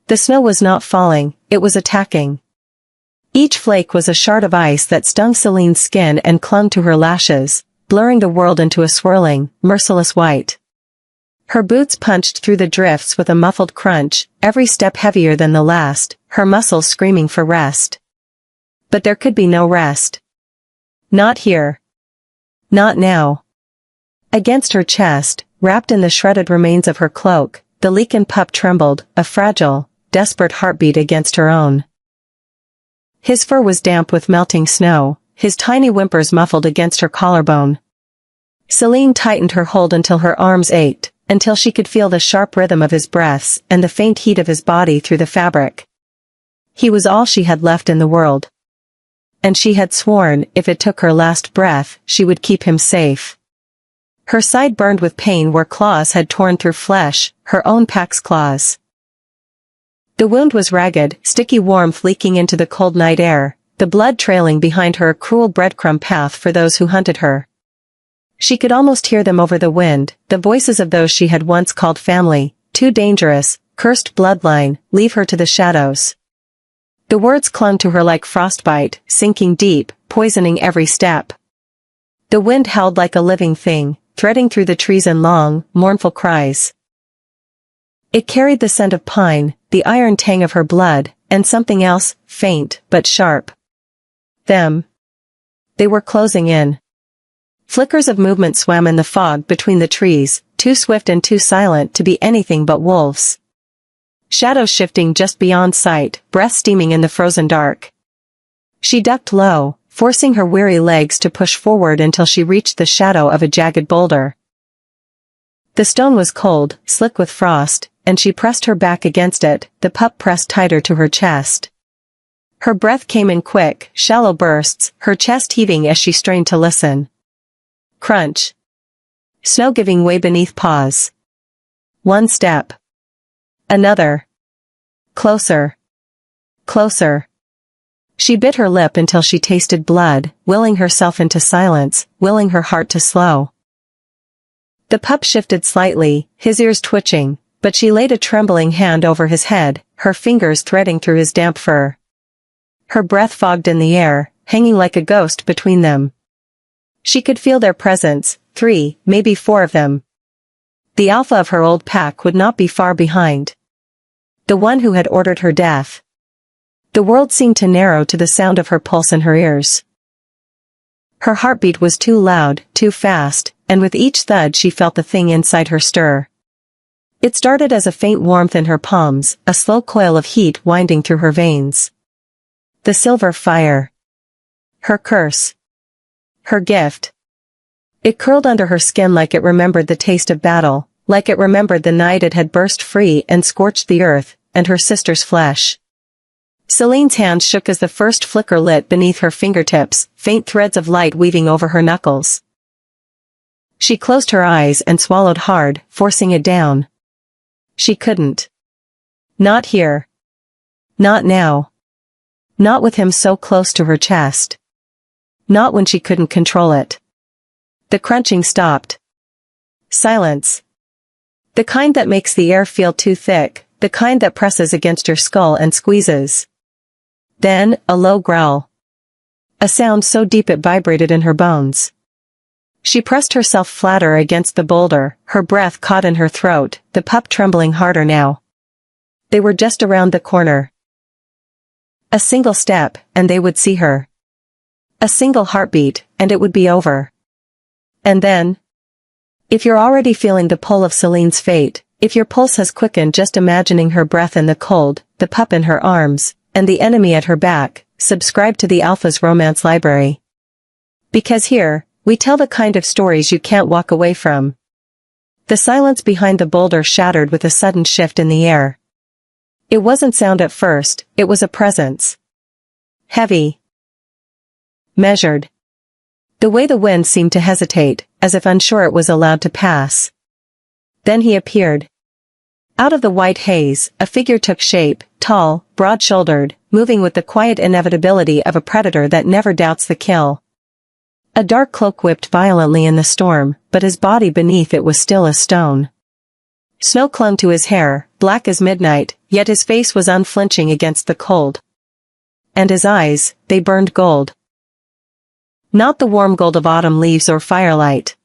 The snow was not falling, it was attacking. Each flake was a shard of ice that stung Celine's skin and clung to her lashes, blurring the world into a swirling, merciless white. Her boots punched through the drifts with a muffled crunch, every step heavier than the last, her muscles screaming for rest. But there could be no rest. Not here. Not now. Against her chest, wrapped in the shredded remains of her cloak, the Lycan Pup trembled, a fragile, desperate heartbeat against her own. His fur was damp with melting snow, his tiny whimpers muffled against her collarbone. Celine tightened her hold until her arms ached, until she could feel the sharp rhythm of his breaths and the faint heat of his body through the fabric. He was all she had left in the world. And she had sworn, if it took her last breath, she would keep him safe. Her side burned with pain where claws had torn through flesh, her own pack's claws. The wound was ragged, sticky warmth leaking into the cold night air, the blood trailing behind her a cruel breadcrumb path for those who hunted her. She could almost hear them over the wind, the voices of those she had once called family, too dangerous, cursed bloodline, leave her to the shadows. The words clung to her like frostbite, sinking deep, poisoning every step. The wind howled like a living thing, threading through the trees in long, mournful cries. It carried the scent of pine, the iron tang of her blood, and something else, faint, but sharp. Them. They were closing in. Flickers of movement swam in the fog between the trees, too swift and too silent to be anything but wolves. Shadows shifting just beyond sight, breath steaming in the frozen dark. She ducked low, forcing her weary legs to push forward until she reached the shadow of a jagged boulder. The stone was cold, slick with frost, and she pressed her back against it, the pup pressed tighter to her chest. Her breath came in quick, shallow bursts, her chest heaving as she strained to listen. Crunch. Snow giving way beneath paws. One step. Another. Closer. Closer. She bit her lip until she tasted blood, willing herself into silence, willing her heart to slow. The pup shifted slightly, his ears twitching, but she laid a trembling hand over his head, her fingers threading through his damp fur. Her breath fogged in the air, hanging like a ghost between them. She could feel their presence, 3, maybe 4 of them. The alpha of her old pack would not be far behind. The one who had ordered her death. The world seemed to narrow to the sound of her pulse in her ears. Her heartbeat was too loud, too fast, and with each thud she felt the thing inside her stir. It started as a faint warmth in her palms, a slow coil of heat winding through her veins. The silver fire. Her curse. Her gift. It curled under her skin like it remembered the taste of battle, like it remembered the night it had burst free and scorched the earth, and her sister's flesh. Celine's hand shook as the first flicker lit beneath her fingertips, faint threads of light weaving over her knuckles. She closed her eyes and swallowed hard, forcing it down. She couldn't. Not here. Not now. Not with him so close to her chest. Not when she couldn't control it. The crunching stopped. Silence. The kind that makes the air feel too thick, the kind that presses against your skull and squeezes. Then, a low growl. A sound so deep it vibrated in her bones. She pressed herself flatter against the boulder, her breath caught in her throat, the pup trembling harder now. They were just around the corner. A single step, and they would see her. A single heartbeat, and it would be over. And then? If you're already feeling the pull of Celine's fate, if your pulse has quickened just imagining her breath in the cold, the pup in her arms, and the enemy at her back, subscribe to the Alpha's Romance Library. Because here, we tell the kind of stories you can't walk away from. The silence behind the boulder shattered with a sudden shift in the air. It wasn't sound at first, it was a presence. Heavy. Measured. The way the wind seemed to hesitate, as if unsure it was allowed to pass. Then he appeared. Out of the white haze, a figure took shape, tall, broad-shouldered, moving with the quiet inevitability of a predator that never doubts the kill. A dark cloak whipped violently in the storm, but his body beneath it was still as stone. Snow clung to his hair, black as midnight, yet his face was unflinching against the cold. And his eyes, they burned gold. Not the warm gold of autumn leaves or firelight.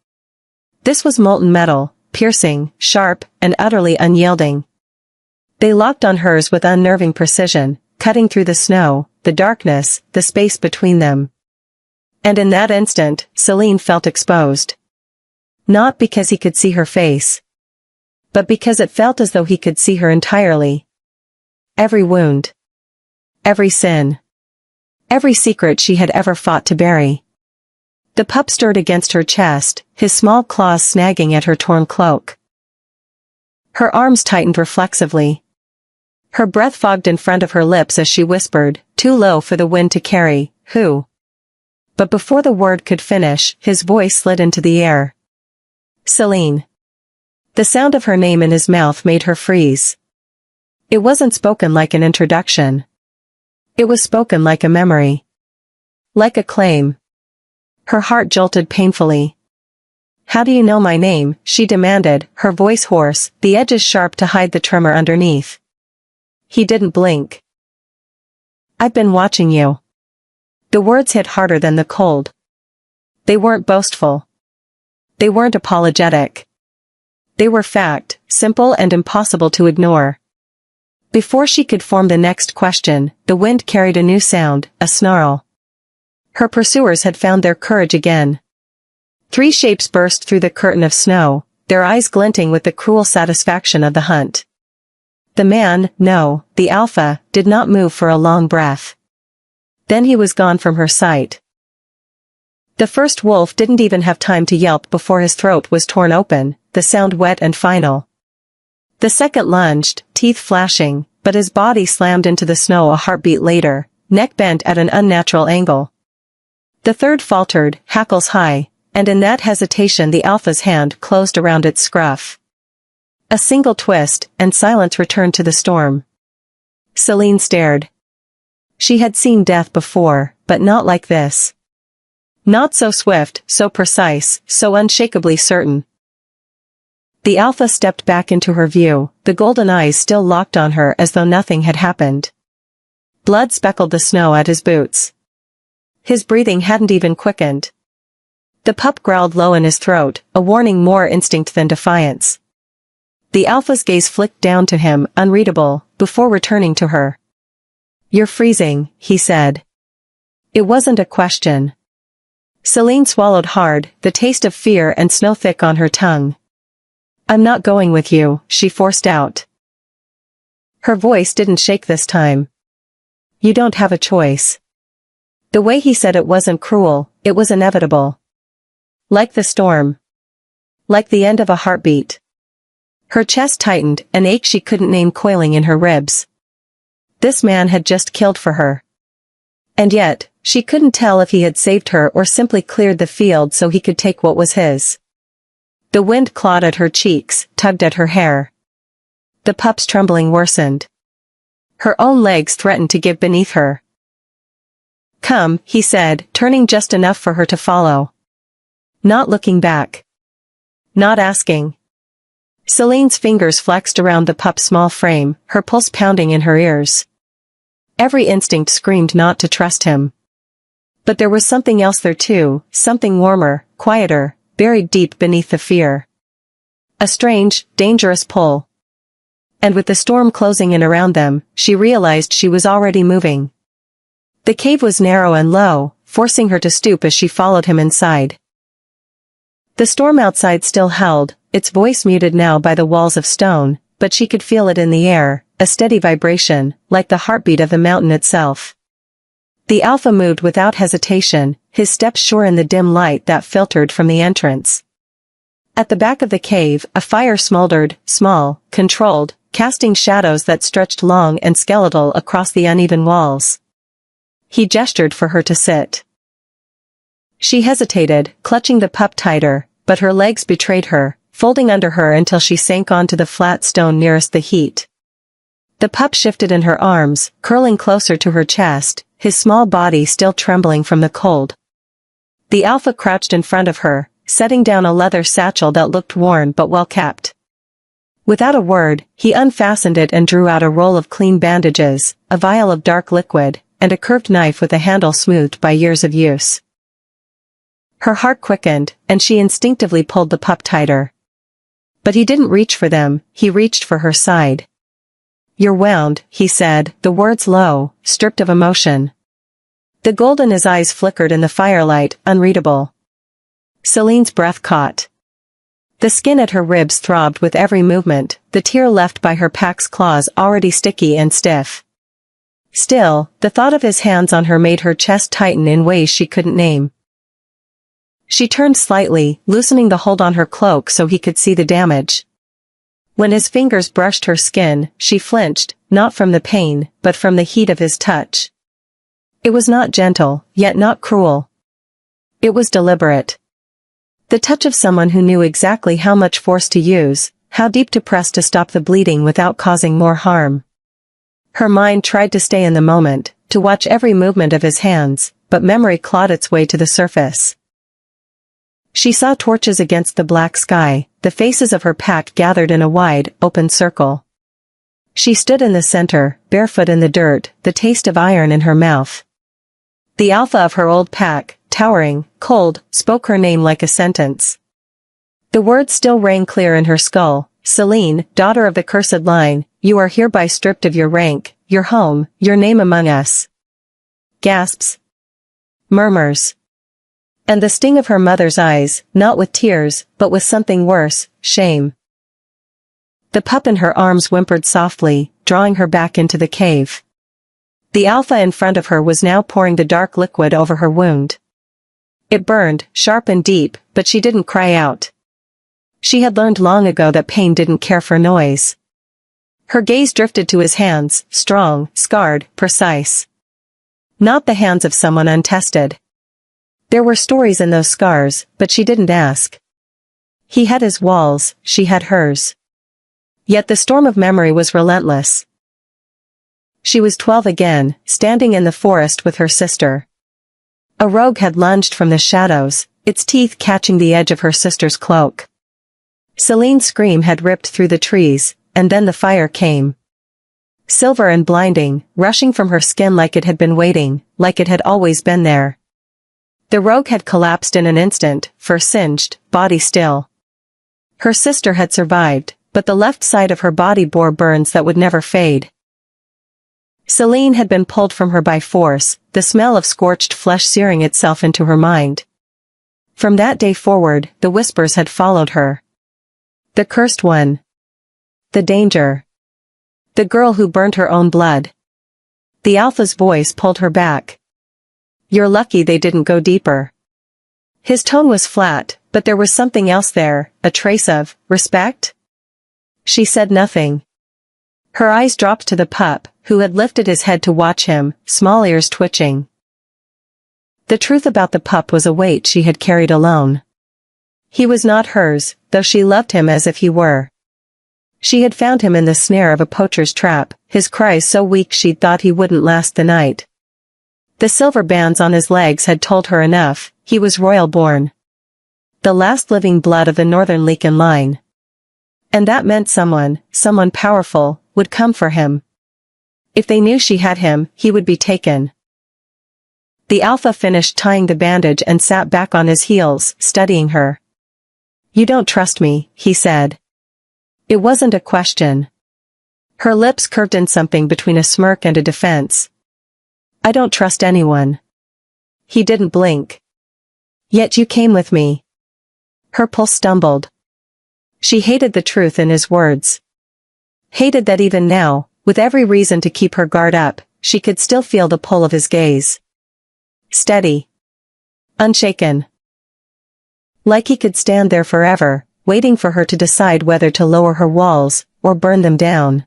This was molten metal, piercing, sharp, and utterly unyielding. They locked on hers with unnerving precision, cutting through the snow, the darkness, the space between them. And in that instant, Celine felt exposed. Not because he could see her face, but because it felt as though he could see her entirely. Every wound. Every sin. Every secret she had ever fought to bury. The pup stirred against her chest, his small claws snagging at her torn cloak. Her arms tightened reflexively. Her breath fogged in front of her lips as she whispered, too low for the wind to carry, "Who?" But before the word could finish, his voice slid into the air. Celine. The sound of her name in his mouth made her freeze. It wasn't spoken like an introduction. It was spoken like a memory. Like a claim. Her heart jolted painfully. "How do you know my name?" she demanded, her voice hoarse, the edges sharp to hide the tremor underneath. He didn't blink. "I've been watching you." The words hit harder than the cold. They weren't boastful. They weren't apologetic. They were fact, simple and impossible to ignore. Before she could form the next question, the wind carried a new sound, a snarl. Her pursuers had found their courage again. 3 shapes burst through the curtain of snow, their eyes glinting with the cruel satisfaction of the hunt. The man, no, the alpha, did not move for a long breath. Then he was gone from her sight. The first wolf didn't even have time to yelp before his throat was torn open, the sound wet and final. The second lunged, teeth flashing, but his body slammed into the snow a heartbeat later, neck bent at an unnatural angle. The third faltered, hackles high, and in that hesitation the alpha's hand closed around its scruff. A single twist, and silence returned to the storm. Celine stared. She had seen death before, but not like this. Not so swift, so precise, so unshakably certain. The alpha stepped back into her view, the golden eyes still locked on her as though nothing had happened. Blood speckled the snow at his boots. His breathing hadn't even quickened. The pup growled low in his throat, a warning more instinct than defiance. The alpha's gaze flicked down to him, unreadable, before returning to her. "You're freezing," he said. It wasn't a question. Celine swallowed hard, the taste of fear and snow thick on her tongue. "I'm not going with you," she forced out. Her voice didn't shake this time. "You don't have a choice." The way he said it wasn't cruel, it was inevitable. Like the storm. Like the end of a heartbeat. Her chest tightened, an ache she couldn't name coiling in her ribs. This man had just killed for her. And yet, she couldn't tell if he had saved her or simply cleared the field so he could take what was his. The wind clawed at her cheeks, tugged at her hair. The pup's trembling worsened. Her own legs threatened to give beneath her. "Come," he said, turning just enough for her to follow. Not looking back. Not asking. Celine's fingers flexed around the pup's small frame, her pulse pounding in her ears. Every instinct screamed not to trust him. But there was something else there too, something warmer, quieter, buried deep beneath the fear. A strange, dangerous pull. And with the storm closing in around them, she realized she was already moving. The cave was narrow and low, forcing her to stoop as she followed him inside. The storm outside still held, its voice muted now by the walls of stone, but she could feel it in the air, a steady vibration, like the heartbeat of the mountain itself. The alpha moved without hesitation, his steps sure in the dim light that filtered from the entrance. At the back of the cave, a fire smoldered, small, controlled, casting shadows that stretched long and skeletal across the uneven walls. He gestured for her to sit. She hesitated, clutching the pup tighter, but her legs betrayed her, folding under her until she sank onto the flat stone nearest the heat. The pup shifted in her arms, curling closer to her chest, his small body still trembling from the cold. The alpha crouched in front of her, setting down a leather satchel that looked worn but well kept. Without a word, he unfastened it and drew out a roll of clean bandages, a vial of dark liquid, and a curved knife with a handle smoothed by years of use. Her heart quickened, and she instinctively pulled the pup tighter. But he didn't reach for them, he reached for her side. "You're wound," he said, the words low, stripped of emotion. The gold in his eyes flickered in the firelight, unreadable. Celine's breath caught. The skin at her ribs throbbed with every movement, the tear left by her pack's claws already sticky and stiff. Still, the thought of his hands on her made her chest tighten in ways she couldn't name. She turned slightly, loosening the hold on her cloak so he could see the damage. When his fingers brushed her skin, she flinched, not from the pain, but from the heat of his touch. It was not gentle, yet not cruel. It was deliberate. The touch of someone who knew exactly how much force to use, how deep to press to stop the bleeding without causing more harm. Her mind tried to stay in the moment, to watch every movement of his hands, but memory clawed its way to the surface. She saw torches against the black sky, the faces of her pack gathered in a wide, open circle. She stood in the center, barefoot in the dirt, the taste of iron in her mouth. The alpha of her old pack, towering, cold, spoke her name like a sentence. The words still rang clear in her skull. "Celine, daughter of the cursed line, you are hereby stripped of your rank, your home, your name among us." Gasps. Murmurs. And the sting of her mother's eyes, not with tears, but with something worse, shame. The pup in her arms whimpered softly, drawing her back into the cave. The alpha in front of her was now pouring the dark liquid over her wound. It burned, sharp and deep, but she didn't cry out. She had learned long ago that pain didn't care for noise. Her gaze drifted to his hands, strong, scarred, precise. Not the hands of someone untested. There were stories in those scars, but she didn't ask. He had his walls, she had hers. Yet the storm of memory was relentless. She was 12 again, standing in the forest with her sister. A rogue had lunged from the shadows, its teeth catching the edge of her sister's cloak. Celine's scream had ripped through the trees, and then the fire came. Silver and blinding, rushing from her skin like it had been waiting, like it had always been there. The rogue had collapsed in an instant, fur singed, body still. Her sister had survived, but the left side of her body bore burns that would never fade. Celine had been pulled from her by force, the smell of scorched flesh searing itself into her mind. From that day forward, the whispers had followed her. The cursed one. The danger. The girl who burned her own blood. The alpha's voice pulled her back. "You're lucky they didn't go deeper." His tone was flat, but there was something else there, a trace of respect. She said nothing. Her eyes dropped to the pup, who had lifted his head to watch him, small ears twitching. The truth about the pup was a weight she had carried alone. He was not hers, though she loved him as if he were. She had found him in the snare of a poacher's trap, his cries so weak she'd thought he wouldn't last the night. The silver bands on his legs had told her enough, he was royal born. The last living blood of the northern Lycan line. And that meant someone powerful, would come for him. If they knew she had him, he would be taken. The alpha finished tying the bandage and sat back on his heels, studying her. "You don't trust me," he said. It wasn't a question. Her lips curved in something between a smirk and a defense. "I don't trust anyone." He didn't blink. "Yet you came with me." Her pulse stumbled. She hated the truth in his words. Hated that even now, with every reason to keep her guard up, she could still feel the pull of his gaze. Steady. Unshaken. Like he could stand there forever, waiting for her to decide whether to lower her walls, or burn them down.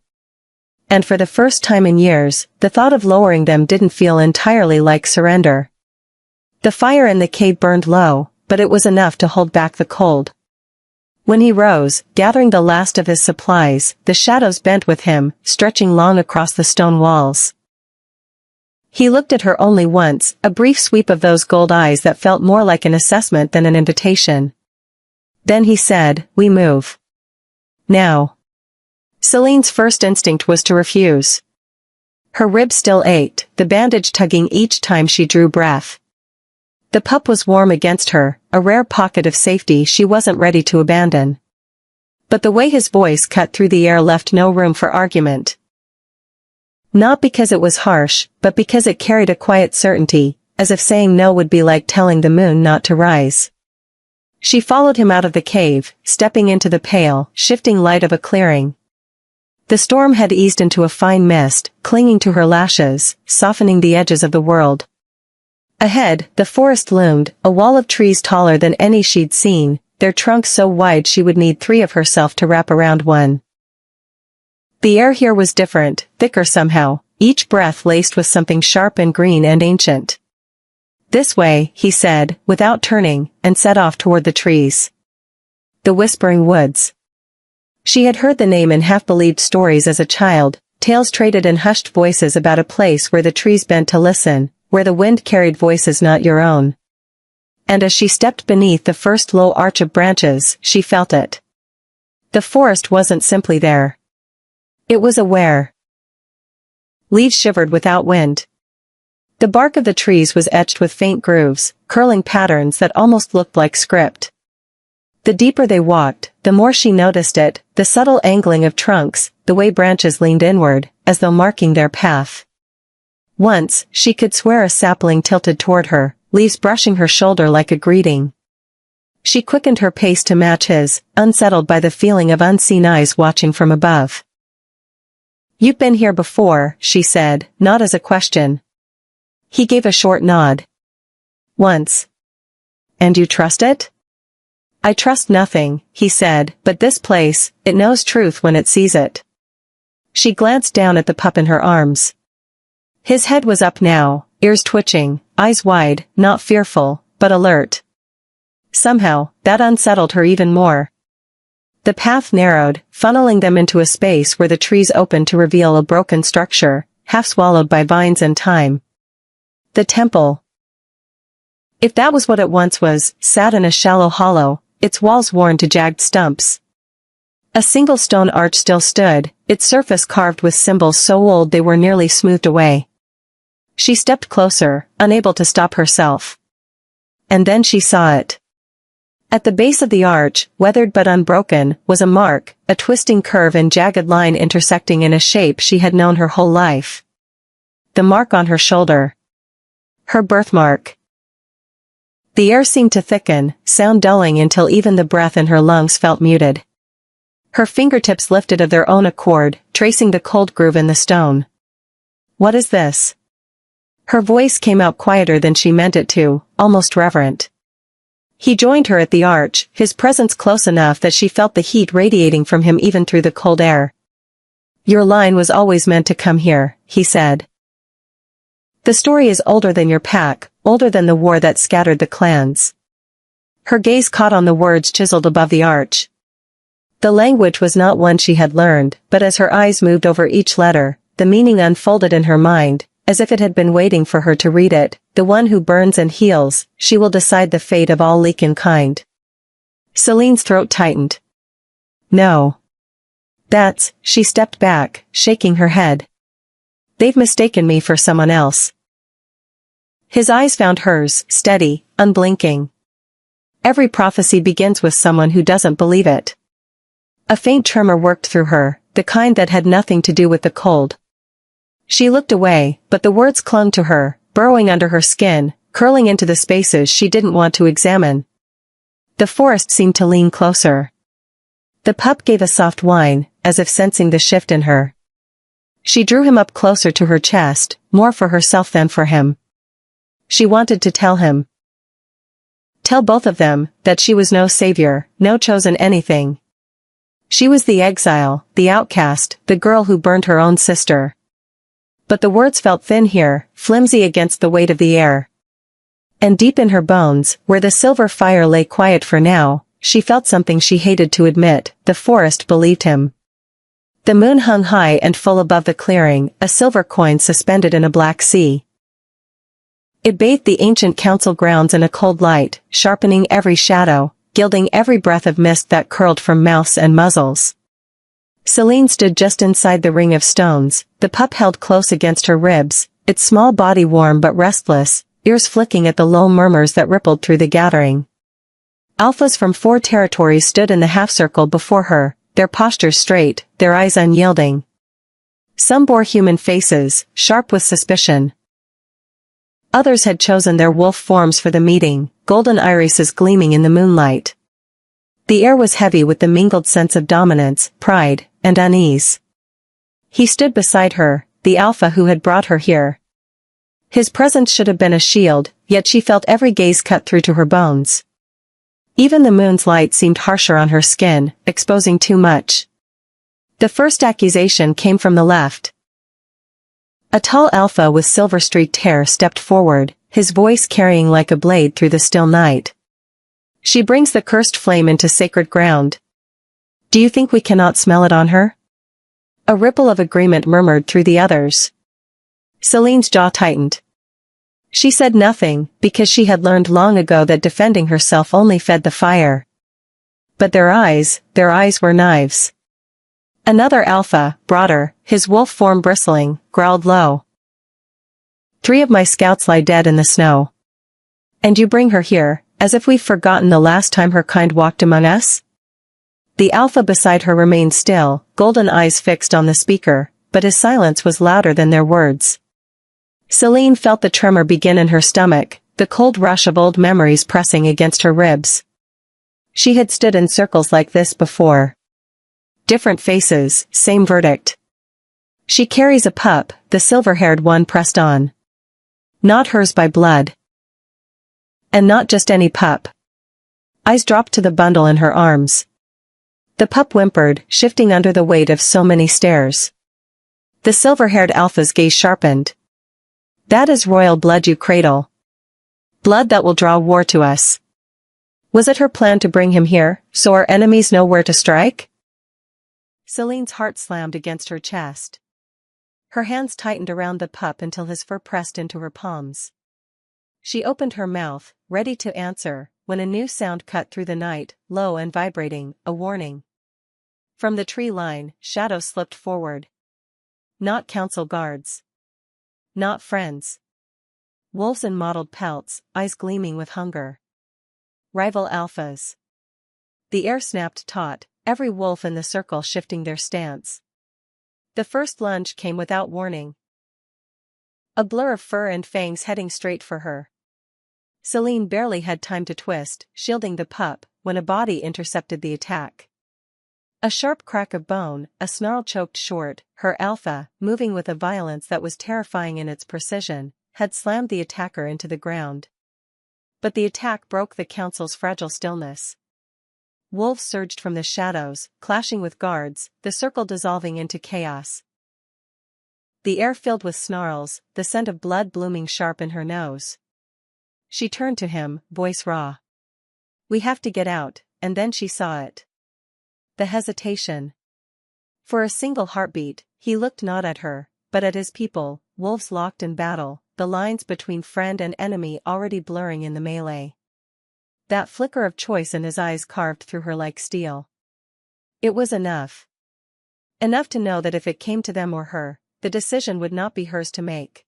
And for the first time in years, the thought of lowering them didn't feel entirely like surrender. The fire in the cave burned low, but it was enough to hold back the cold. When he rose, gathering the last of his supplies, the shadows bent with him, stretching long across the stone walls. He looked at her only once, a brief sweep of those gold eyes that felt more like an assessment than an invitation. Then he said, "We move. Now." Celine's first instinct was to refuse. Her ribs still ached, the bandage tugging each time she drew breath. The pup was warm against her, a rare pocket of safety she wasn't ready to abandon. But the way his voice cut through the air left no room for argument. Not because it was harsh, but because it carried a quiet certainty, as if saying no would be like telling the moon not to rise. She followed him out of the cave, stepping into the pale, shifting light of a clearing. The storm had eased into a fine mist, clinging to her lashes, softening the edges of the world. Ahead, the forest loomed, a wall of trees taller than any she'd seen, their trunks so wide she would need 3 of herself to wrap around one. The air here was different, thicker somehow, each breath laced with something sharp and green and ancient. "This way," he said, without turning, and set off toward the trees. The Whispering Woods. She had heard the name in half-believed stories as a child, tales traded in hushed voices about a place where the trees bent to listen, where the wind carried voices not your own. And as she stepped beneath the first low arch of branches, she felt it. The forest wasn't simply there. It was aware. Leaves shivered without wind. The bark of the trees was etched with faint grooves, curling patterns that almost looked like script. The deeper they walked, the more she noticed it, the subtle angling of trunks, the way branches leaned inward, as though marking their path. Once, she could swear a sapling tilted toward her, leaves brushing her shoulder like a greeting. She quickened her pace to match his, unsettled by the feeling of unseen eyes watching from above. "You've been here before," she said, not as a question. He gave a short nod. "Once. And you trust it?" "I trust nothing," he said, "but this place, it knows truth when it sees it." She glanced down at the pup in her arms. His head was up now, ears twitching, eyes wide, not fearful, but alert. Somehow, that unsettled her even more. The path narrowed, funneling them into a space where the trees opened to reveal a broken structure, half swallowed by vines and time. The temple. If that was what it once was, sat in a shallow hollow, its walls worn to jagged stumps. A single stone arch still stood, its surface carved with symbols so old they were nearly smoothed away. She stepped closer, unable to stop herself. And then she saw it. At the base of the arch, weathered but unbroken, was a mark, a twisting curve and jagged line intersecting in a shape she had known her whole life. The mark on her shoulder. Her birthmark. The air seemed to thicken, sound dulling until even the breath in her lungs felt muted. Her fingertips lifted of their own accord, tracing the cold groove in the stone. "What is this?" Her voice came out quieter than she meant it to, almost reverent. He joined her at the arch, his presence close enough that she felt the heat radiating from him even through the cold air. "Your line was always meant to come here," he said. "The story is older than your pack, older than the war that scattered the clans." Her gaze caught on the words chiseled above the arch. The language was not one she had learned, but as her eyes moved over each letter, the meaning unfolded in her mind, as if it had been waiting for her to read it. "The one who burns and heals, she will decide the fate of all Lycan kind." Celine's throat tightened. "No. That's," she stepped back, shaking her head. "They've mistaken me for someone else." His eyes found hers, steady, unblinking. "Every prophecy begins with someone who doesn't believe it." A faint tremor worked through her, the kind that had nothing to do with the cold. She looked away, but the words clung to her, burrowing under her skin, curling into the spaces she didn't want to examine. The forest seemed to lean closer. The pup gave a soft whine, as if sensing the shift in her. She drew him up closer to her chest, more for herself than for him. She wanted to tell him. Tell both of them, that she was no savior, no chosen anything. She was the exile, the outcast, the girl who burned her own sister. But the words felt thin here, flimsy against the weight of the air. And deep in her bones, where the silver fire lay quiet for now, she felt something she hated to admit: the forest believed him. The moon hung high and full above the clearing, a silver coin suspended in a black sea. It bathed the ancient council grounds in a cold light, sharpening every shadow, gilding every breath of mist that curled from mouths and muzzles. Celine stood just inside the ring of stones, the pup held close against her ribs, its small body warm but restless, ears flicking at the low murmurs that rippled through the gathering. Alphas from 4 territories stood in the half-circle before her, their postures straight, their eyes unyielding. Some bore human faces, sharp with suspicion. Others had chosen their wolf forms for the meeting, golden irises gleaming in the moonlight. The air was heavy with the mingled sense of dominance, pride, and unease. He stood beside her, the alpha who had brought her here. His presence should have been a shield, yet she felt every gaze cut through to her bones. Even the moon's light seemed harsher on her skin, exposing too much. The first accusation came from the left. A tall alpha with silver-streaked hair stepped forward, his voice carrying like a blade through the still night. She brings the cursed flame into sacred ground. Do you think we cannot smell it on her? A ripple of agreement murmured through the others. Celine's jaw tightened. She said nothing, because she had learned long ago that defending herself only fed the fire. But their eyes were knives. Another alpha, broader, his wolf form bristling, growled low. 3 of my scouts lie dead in the snow. And you bring her here, as if we've forgotten the last time her kind walked among us? The alpha beside her remained still, golden eyes fixed on the speaker, but his silence was louder than their words. Celine felt the tremor begin in her stomach, the cold rush of old memories pressing against her ribs. She had stood in circles like this before. Different faces, same verdict. She carries a pup, the silver-haired one pressed on. Not hers by blood. And not just any pup. Eyes dropped to the bundle in her arms. The pup whimpered, shifting under the weight of so many stares. The silver-haired alpha's gaze sharpened. That is royal blood you cradle. Blood that will draw war to us. Was it her plan to bring him here, so our enemies know where to strike? Celine's heart slammed against her chest. Her hands tightened around the pup until his fur pressed into her palms. She opened her mouth, ready to answer, when a new sound cut through the night, low and vibrating, a warning. From the tree line, shadows slipped forward. Not council guards. Not friends. Wolves in mottled pelts, eyes gleaming with hunger. Rival alphas. The air snapped taut, every wolf in the circle shifting their stance. The first lunge came without warning. A blur of fur and fangs heading straight for her. Celine barely had time to twist, shielding the pup, when a body intercepted the attack. A sharp crack of bone, a snarl choked short, her alpha, moving with a violence that was terrifying in its precision, had slammed the attacker into the ground. But the attack broke the council's fragile stillness. Wolves surged from the shadows, clashing with guards, the circle dissolving into chaos. The air filled with snarls, the scent of blood blooming sharp in her nose. She turned to him, voice raw. We have to get out, and then she saw it. The hesitation. For a single heartbeat, he looked not at her, but at his people, wolves locked in battle, the lines between friend and enemy already blurring in the melee. That flicker of choice in his eyes carved through her like steel. It was enough. Enough to know that if it came to them or her, the decision would not be hers to make.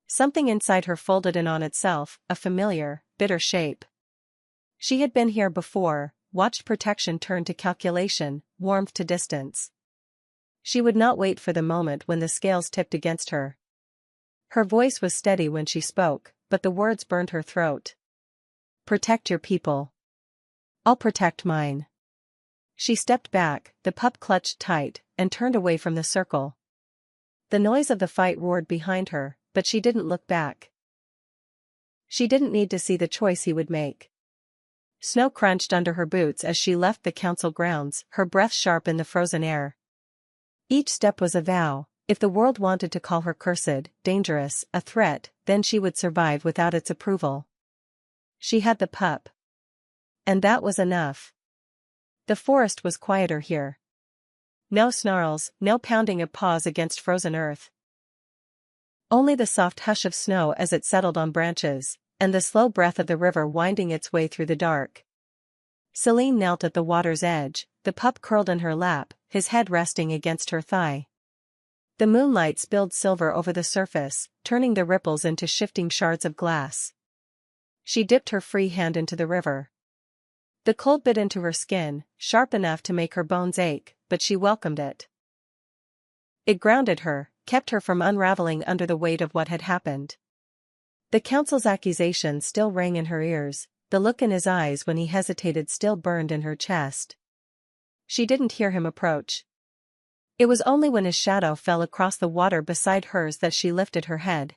Something inside her folded in on itself, a familiar, bitter shape. She had been here before, watched protection turn to calculation, warmth to distance. She would not wait for the moment when the scales tipped against her. Her voice was steady when she spoke, but the words burned her throat. Protect your people. I'll protect mine. She stepped back, the pup clutched tight, and turned away from the circle. The noise of the fight roared behind her, but she didn't look back. She didn't need to see the choice he would make. Snow crunched under her boots as she left the council grounds, her breath sharp in the frozen air. Each step was a vow. If the world wanted to call her cursed, dangerous, a threat, then she would survive without its approval. She had the pup. And that was enough. The forest was quieter here. No snarls, no pounding of paws against frozen earth. Only the soft hush of snow as it settled on branches, and the slow breath of the river winding its way through the dark. Celine knelt at the water's edge, the pup curled in her lap, his head resting against her thigh. The moonlight spilled silver over the surface, turning the ripples into shifting shards of glass. She dipped her free hand into the river. The cold bit into her skin, sharp enough to make her bones ache, but she welcomed it. It grounded her, kept her from unraveling under the weight of what had happened. The council's accusation still rang in her ears, the look in his eyes when he hesitated still burned in her chest. She didn't hear him approach. It was only when his shadow fell across the water beside hers that she lifted her head.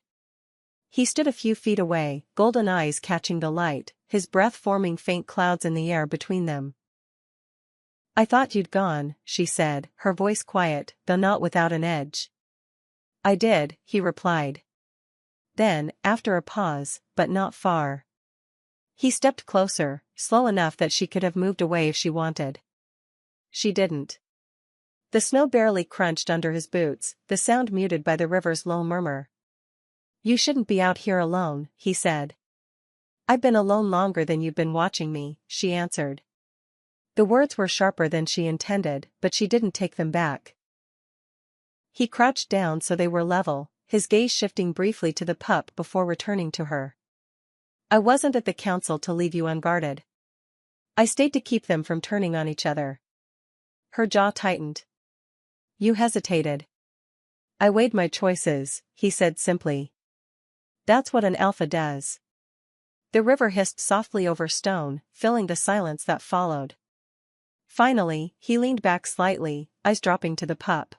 He stood a few feet away, golden eyes catching the light, his breath forming faint clouds in the air between them. "I thought you'd gone," she said, her voice quiet, though not without an edge. "I did," he replied. Then, after a pause, "but not far." He stepped closer, slow enough that she could have moved away if she wanted. She didn't. The snow barely crunched under his boots, the sound muted by the river's low murmur. "You shouldn't be out here alone," he said. "I've been alone longer than you've been watching me," she answered. The words were sharper than she intended, but she didn't take them back. He crouched down so they were level, his gaze shifting briefly to the pup before returning to her. "I wasn't at the council to leave you unguarded. I stayed to keep them from turning on each other." Her jaw tightened. "You hesitated." "I weighed my choices," he said simply. "That's what an alpha does." The river hissed softly over stone, filling the silence that followed. Finally, he leaned back slightly, eyes dropping to the pup.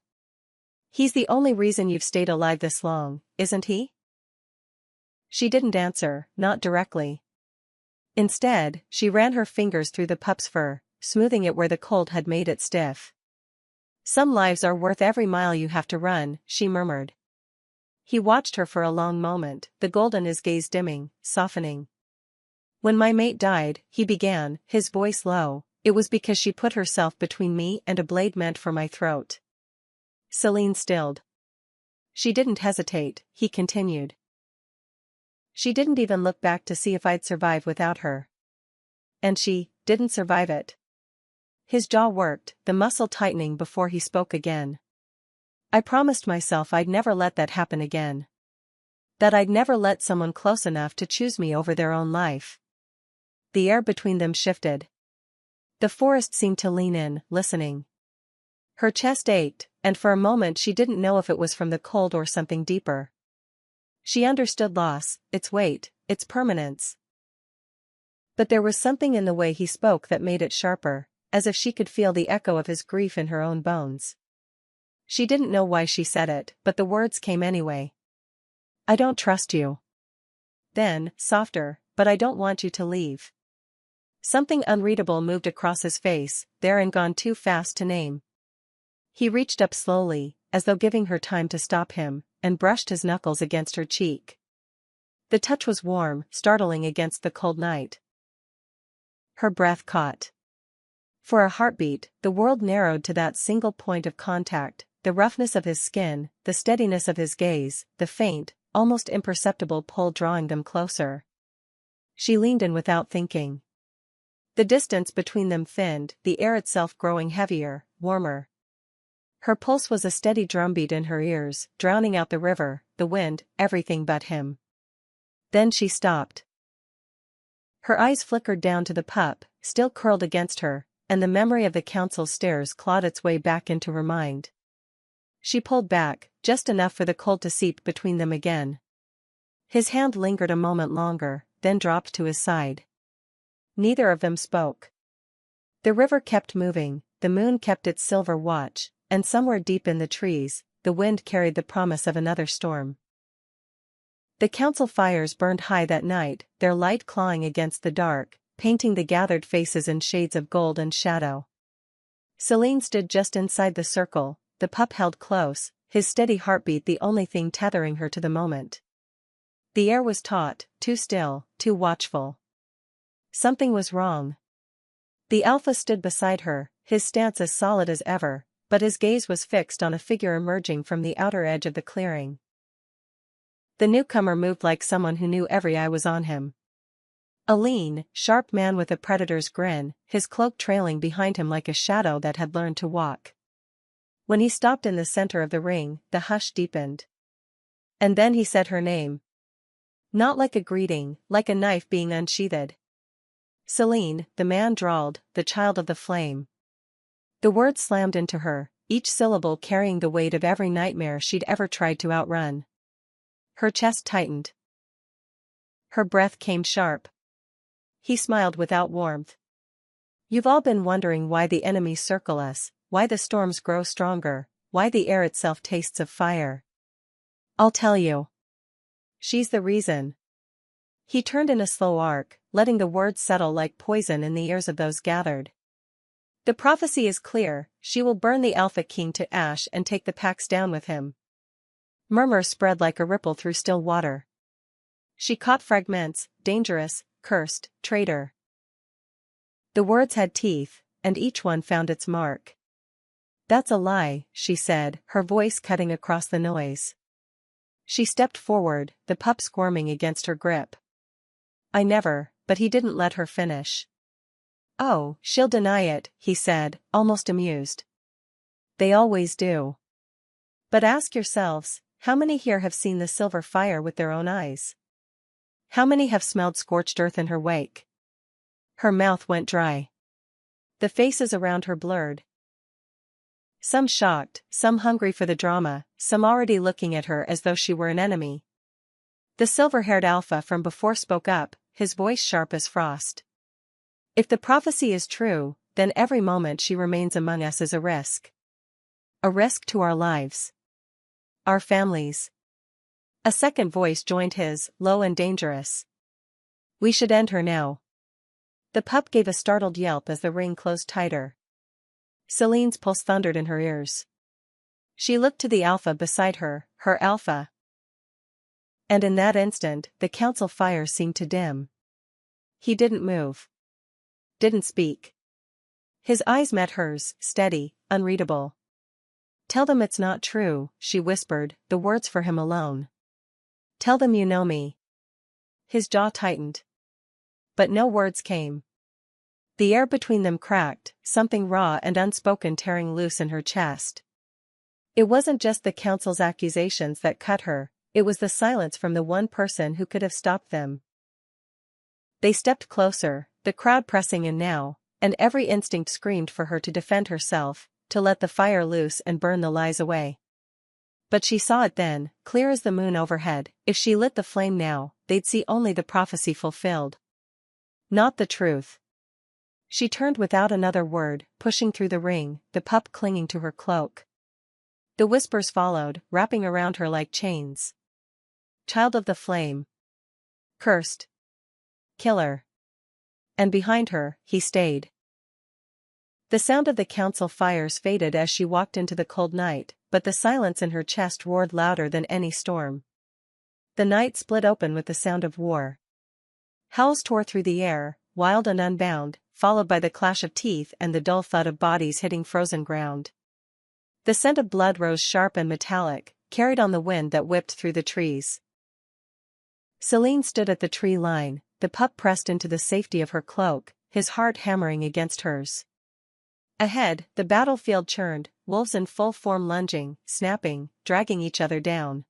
"He's the only reason you've stayed alive this long, isn't he?" She didn't answer, not directly. Instead, she ran her fingers through the pup's fur, smoothing it where the cold had made it stiff. "Some lives are worth every mile you have to run," she murmured. He watched her for a long moment, the gold in his gaze dimming, softening. "When my mate died," he began, his voice low, "it was because she put herself between me and a blade meant for my throat." Celine stilled. "She didn't hesitate," he continued. "She didn't even look back to see if I'd survive without her. And she didn't survive it." His jaw worked, the muscle tightening before he spoke again. "I promised myself I'd never let that happen again. That I'd never let someone close enough to choose me over their own life." The air between them shifted. The forest seemed to lean in, listening. Her chest ached, and for a moment she didn't know if it was from the cold or something deeper. She understood loss, its weight, its permanence. But there was something in the way he spoke that made it sharper, as if she could feel the echo of his grief in her own bones. She didn't know why she said it, but the words came anyway. "I don't trust you." Then, softer, "but I don't want you to leave." Something unreadable moved across his face, there and gone too fast to name. He reached up slowly, as though giving her time to stop him, and brushed his knuckles against her cheek. The touch was warm, startling against the cold night. Her breath caught. For a heartbeat, the world narrowed to that single point of contact, the roughness of his skin, the steadiness of his gaze, the faint, almost imperceptible pull drawing them closer. She leaned in without thinking. The distance between them thinned, the air itself growing heavier, warmer. Her pulse was a steady drumbeat in her ears, drowning out the river, the wind, everything but him. Then she stopped. Her eyes flickered down to the pup, still curled against her, and the memory of the council's stares clawed its way back into her mind. She pulled back, just enough for the cold to seep between them again. His hand lingered a moment longer, then dropped to his side. Neither of them spoke. The river kept moving, the moon kept its silver watch, and somewhere deep in the trees, the wind carried the promise of another storm. The council fires burned high that night, their light clawing against the dark, painting the gathered faces in shades of gold and shadow. Celine stood just inside the circle, the pup held close, his steady heartbeat the only thing tethering her to the moment. The air was taut, too still, too watchful. Something was wrong. The alpha stood beside her, his stance as solid as ever, but his gaze was fixed on a figure emerging from the outer edge of the clearing. The newcomer moved like someone who knew every eye was on him. A lean, sharp man with a predator's grin, his cloak trailing behind him like a shadow that had learned to walk. When he stopped in the center of the ring, the hush deepened. And then he said her name. Not like a greeting, like a knife being unsheathed. Celine, the man drawled, the child of the flame. The words slammed into her, each syllable carrying the weight of every nightmare she'd ever tried to outrun. Her chest tightened. Her breath came sharp. He smiled without warmth. You've all been wondering why the enemies circle us, why the storms grow stronger, why the air itself tastes of fire. I'll tell you. She's the reason. He turned in a slow arc, letting the words settle like poison in the ears of those gathered. The prophecy is clear, she will burn the Alpha King to ash and take the packs down with him. Murmurs spread like a ripple through still water. She caught fragments, dangerous, cursed, traitor. The words had teeth, and each one found its mark. That's a lie, she said, her voice cutting across the noise. She stepped forward, the pup squirming against her grip. I never, but he didn't let her finish. Oh, she'll deny it, he said, almost amused. They always do. But ask yourselves, how many here have seen the silver fire with their own eyes? How many have smelled scorched earth in her wake? Her mouth went dry. The faces around her blurred. Some shocked, some hungry for the drama, some already looking at her as though she were an enemy. The silver-haired Alpha from before spoke up, his voice sharp as frost. If the prophecy is true, then every moment she remains among us is a risk. A risk to our lives. Our families. A second voice joined his, low and dangerous. We should end her now. The pup gave a startled yelp as the ring closed tighter. Celine's pulse thundered in her ears. She looked to the Alpha beside her, her Alpha. And in that instant, the council fire seemed to dim. He didn't move. Didn't speak. His eyes met hers, steady, unreadable. Tell them it's not true, she whispered, the words for him alone. Tell them you know me. His jaw tightened. But no words came. The air between them cracked, something raw and unspoken tearing loose in her chest. It wasn't just the council's accusations that cut her, it was the silence from the one person who could have stopped them. They stepped closer, the crowd pressing in now, and every instinct screamed for her to defend herself, to let the fire loose and burn the lies away. But she saw it then, clear as the moon overhead, if she lit the flame now, they'd see only the prophecy fulfilled. Not the truth. She turned without another word, pushing through the ring, the pup clinging to her cloak. The whispers followed, wrapping around her like chains. Child of the flame. Cursed. Killer. And behind her, he stayed. The sound of the council fires faded as she walked into the cold night, but the silence in her chest roared louder than any storm. The night split open with the sound of war. Howls tore through the air, wild and unbound, followed by the clash of teeth and the dull thud of bodies hitting frozen ground. The scent of blood rose sharp and metallic, carried on the wind that whipped through the trees. Celine stood at the tree line, the pup pressed into the safety of her cloak, his heart hammering against hers. Ahead, the battlefield churned, wolves in full form lunging, snapping, dragging each other down.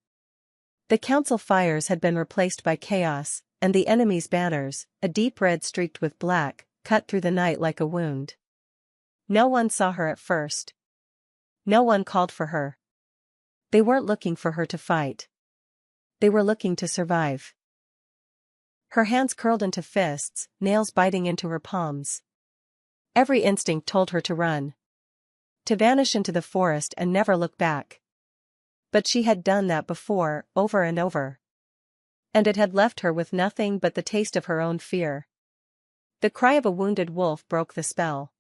The council fires had been replaced by chaos, and the enemy's banners, a deep red streaked with black, cut through the night like a wound. No one saw her at first. No one called for her. They weren't looking for her to fight. They were looking to survive. Her hands curled into fists, nails biting into her palms. Every instinct told her to run. To vanish into the forest and never look back. But she had done that before, over and over. And it had left her with nothing but the taste of her own fear. The cry of a wounded wolf broke the spell.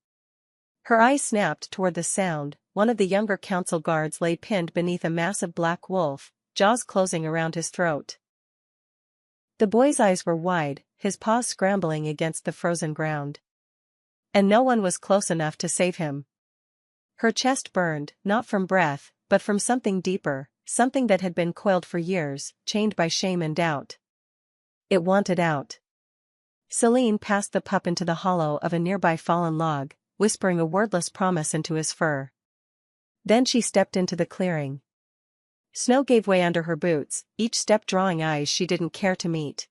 Her eyes snapped toward the sound. One of the younger council guards lay pinned beneath a massive black wolf, jaws closing around his throat. The boy's eyes were wide, his paws scrambling against the frozen ground. And no one was close enough to save him. Her chest burned, not from breath, but from something deeper, something that had been coiled for years, chained by shame and doubt. It wanted out. Celine passed the pup into the hollow of a nearby fallen log, whispering a wordless promise into his fur. Then she stepped into the clearing. Snow gave way under her boots, each step drawing eyes she didn't care to meet.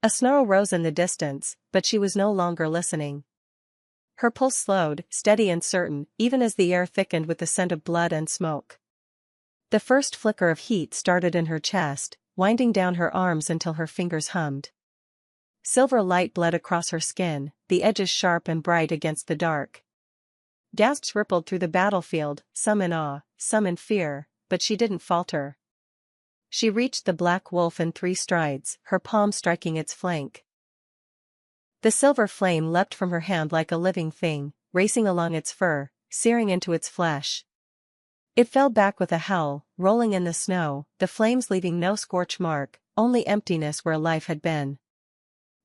A snarl rose in the distance, but she was no longer listening. Her pulse slowed, steady and certain, even as the air thickened with the scent of blood and smoke. The first flicker of heat started in her chest, winding down her arms until her fingers hummed. Silver light bled across her skin, the edges sharp and bright against the dark. Gasps rippled through the battlefield, some in awe, some in fear, but she didn't falter. She reached the black wolf in 3 strides, her palm striking its flank. The silver flame leapt from her hand like a living thing, racing along its fur, searing into its flesh. It fell back with a howl, rolling in the snow, the flames leaving no scorch mark, only emptiness where life had been.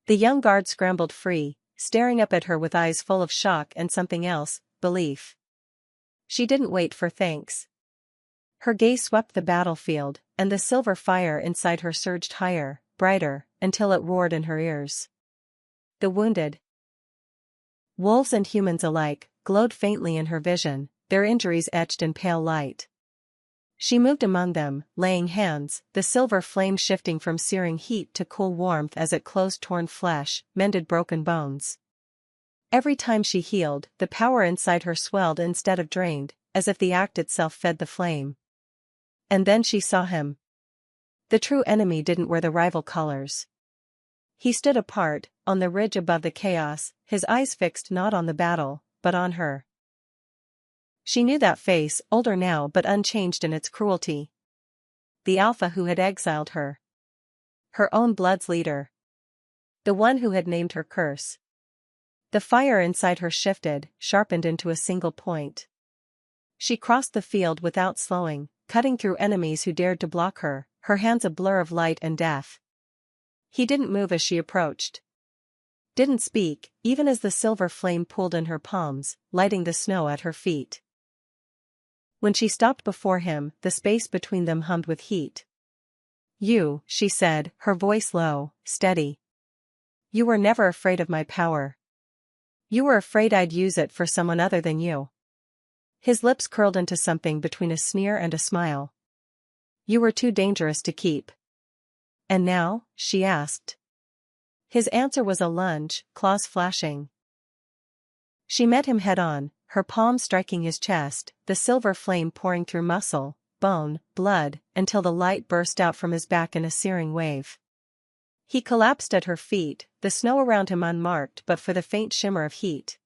The young guard scrambled free, staring up at her with eyes full of shock and something else, belief. She didn't wait for thanks. Her gaze swept the battlefield, and the silver fire inside her surged higher, brighter, until it roared in her ears. The wounded, wolves and humans alike, glowed faintly in her vision, their injuries etched in pale light. She moved among them, laying hands, the silver flame shifting from searing heat to cool warmth as it closed torn flesh, mended broken bones. Every time she healed, the power inside her swelled instead of drained, as if the act itself fed the flame. And then she saw him. The true enemy didn't wear the rival colors. He stood apart, on the ridge above the chaos, his eyes fixed not on the battle, but on her. She knew that face, older now but unchanged in its cruelty. The alpha who had exiled her. Her own blood's leader. The one who had named her curse. The fire inside her shifted, sharpened into a single point. She crossed the field without slowing, cutting through enemies who dared to block her, her hands a blur of light and death. He didn't move as she approached. Didn't speak, even as the silver flame pooled in her palms, lighting the snow at her feet. When she stopped before him, the space between them hummed with heat. "You," she said, her voice low, steady. "You were never afraid of my power. You were afraid I'd use it for someone other than you." His lips curled into something between a sneer and a smile. "You were too dangerous to keep." "And now?" she asked. His answer was a lunge, claws flashing. She met him head-on, her palm striking his chest, the silver flame pouring through muscle, bone, blood, until the light burst out from his back in a searing wave. He collapsed at her feet, the snow around him unmarked but for the faint shimmer of heat.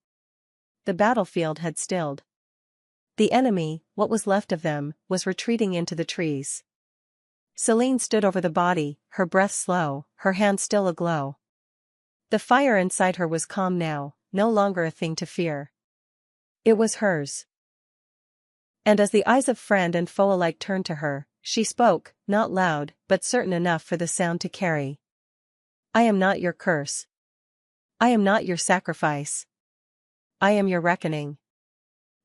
The battlefield had stilled. The enemy, what was left of them, was retreating into the trees. Celine stood over the body, her breath slow, her hand still aglow. The fire inside her was calm now, no longer a thing to fear. It was hers. And as the eyes of friend and foe alike turned to her, she spoke, not loud, but certain enough for the sound to carry. "I am not your curse. I am not your sacrifice. I am your reckoning."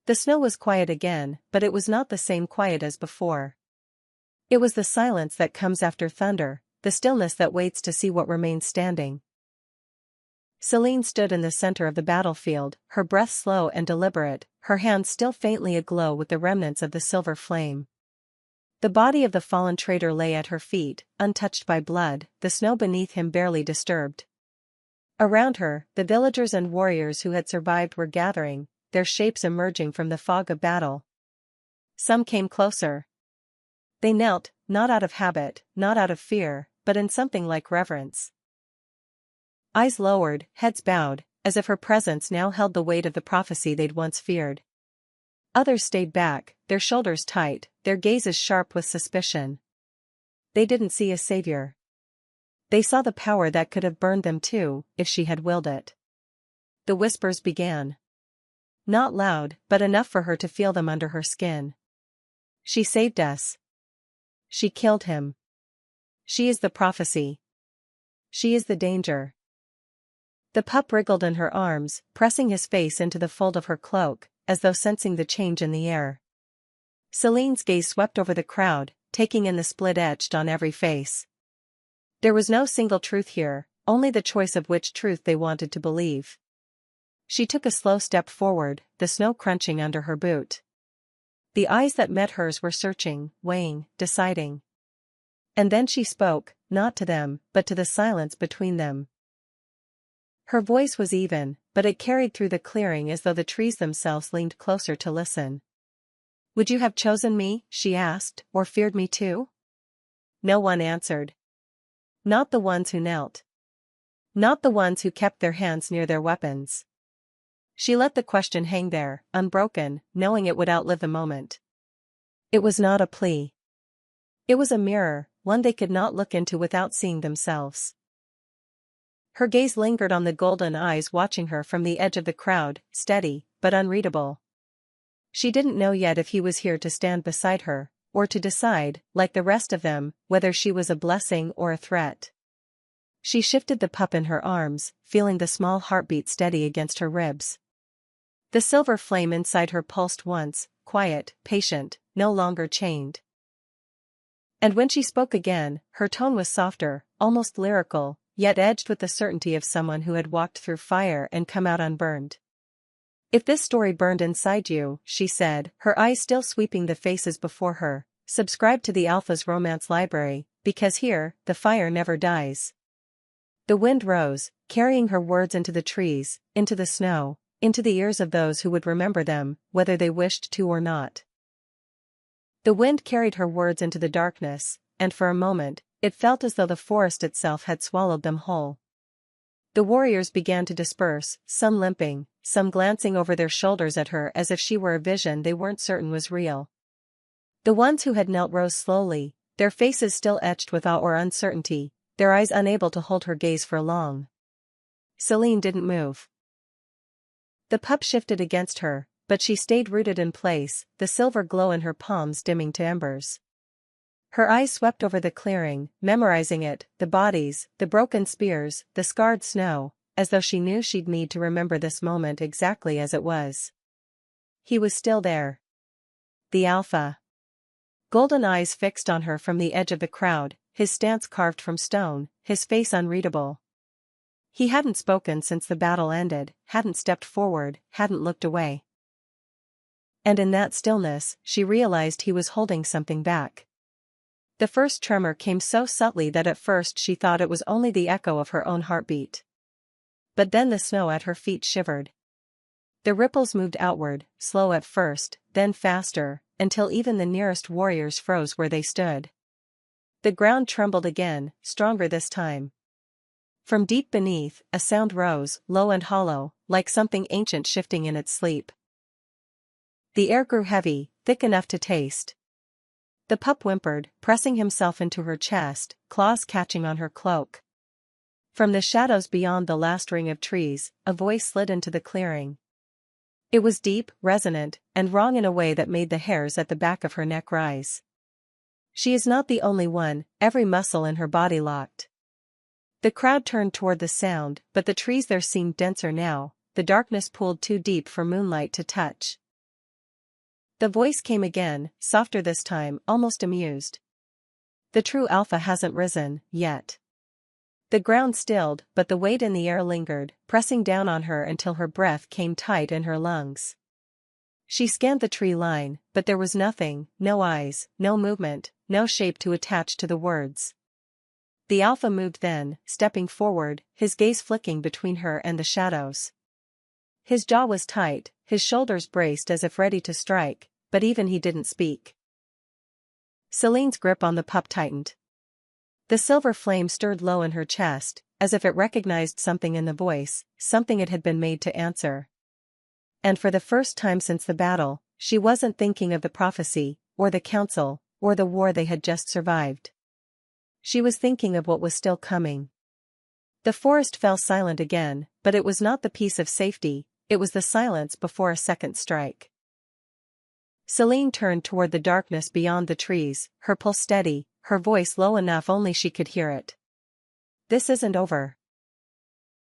The snow was quiet again, but it was not the same quiet as before. It was the silence that comes after thunder, the stillness that waits to see what remains standing. Celine stood in the center of the battlefield, her breath slow and deliberate, her hands still faintly aglow with the remnants of the silver flame. The body of the fallen traitor lay at her feet, untouched by blood, the snow beneath him barely disturbed. Around her, the villagers and warriors who had survived were gathering, their shapes emerging from the fog of battle. Some came closer. They knelt, not out of habit, not out of fear, but in something like reverence. Eyes lowered, heads bowed, as if her presence now held the weight of the prophecy they'd once feared. Others stayed back, their shoulders tight, their gazes sharp with suspicion. They didn't see a savior. They saw the power that could have burned them too, if she had willed it. The whispers began. Not loud, but enough for her to feel them under her skin. "She saved us. She killed him. She is the prophecy. She is the danger." The pup wriggled in her arms, pressing his face into the fold of her cloak, as though sensing the change in the air. Celine's gaze swept over the crowd, taking in the split etched on every face. There was no single truth here, only the choice of which truth they wanted to believe. She took a slow step forward, the snow crunching under her boot. The eyes that met hers were searching, weighing, deciding. And then she spoke, not to them, but to the silence between them. Her voice was even, but it carried through the clearing as though the trees themselves leaned closer to listen. "Would you have chosen me?" she asked, "or feared me too?" No one answered. Not the ones who knelt. Not the ones who kept their hands near their weapons. She let the question hang there, unbroken, knowing it would outlive the moment. It was not a plea. It was a mirror, one they could not look into without seeing themselves. Her gaze lingered on the golden eyes watching her from the edge of the crowd, steady, but unreadable. She didn't know yet if he was here to stand beside her, or to decide, like the rest of them, whether she was a blessing or a threat. She shifted the pup in her arms, feeling the small heartbeat steady against her ribs. The silver flame inside her pulsed once, quiet, patient, no longer chained. And when she spoke again, her tone was softer, almost lyrical, yet edged with the certainty of someone who had walked through fire and come out unburned. "If this story burned inside you," she said, her eyes still sweeping the faces before her, "subscribe to the Alpha's romance library, because here, the fire never dies." The wind rose, carrying her words into the trees, into the snow, into the ears of those who would remember them, whether they wished to or not. The wind carried her words into the darkness, and for a moment, it felt as though the forest itself had swallowed them whole. The warriors began to disperse, some limping, some glancing over their shoulders at her as if she were a vision they weren't certain was real. The ones who had knelt rose slowly, their faces still etched with awe or uncertainty, their eyes unable to hold her gaze for long. Celine didn't move. The pup shifted against her, but she stayed rooted in place, the silver glow in her palms dimming to embers. Her eyes swept over the clearing, memorizing it, the bodies, the broken spears, the scarred snow, as though she knew she'd need to remember this moment exactly as it was. He was still there. The Alpha. Golden eyes fixed on her from the edge of the crowd, his stance carved from stone, his face unreadable. He hadn't spoken since the battle ended, hadn't stepped forward, hadn't looked away. And in that stillness, she realized he was holding something back. The first tremor came so subtly that at first she thought it was only the echo of her own heartbeat. But then the snow at her feet shivered. The ripples moved outward, slow at first, then faster, until even the nearest warriors froze where they stood. The ground trembled again, stronger this time. From deep beneath, a sound rose, low and hollow, like something ancient shifting in its sleep. The air grew heavy, thick enough to taste. The pup whimpered, pressing himself into her chest, claws catching on her cloak. From the shadows beyond the last ring of trees, a voice slid into the clearing. It was deep, resonant, and wrong in a way that made the hairs at the back of her neck rise. "She is not the only one," every muscle in her body locked. The crowd turned toward the sound, but the trees there seemed denser now, the darkness pooled too deep for moonlight to touch. The voice came again, softer this time, almost amused. "The true Alpha hasn't risen, yet." The ground stilled, but the weight in the air lingered, pressing down on her until her breath came tight in her lungs. She scanned the tree line, but there was nothing, no eyes, no movement, no shape to attach to the words. The Alpha moved then, stepping forward, his gaze flicking between her and the shadows. His jaw was tight, his shoulders braced as if ready to strike, but even he didn't speak. Celine's grip on the pup tightened. The silver flame stirred low in her chest, as if it recognized something in the voice, something it had been made to answer. And for the first time since the battle, she wasn't thinking of the prophecy, or the council, or the war they had just survived. She was thinking of what was still coming. The forest fell silent again, but it was not the peace of safety, it was the silence before a second strike. Celine turned toward the darkness beyond the trees, her pulse steady, her voice low enough only she could hear it. "This isn't over."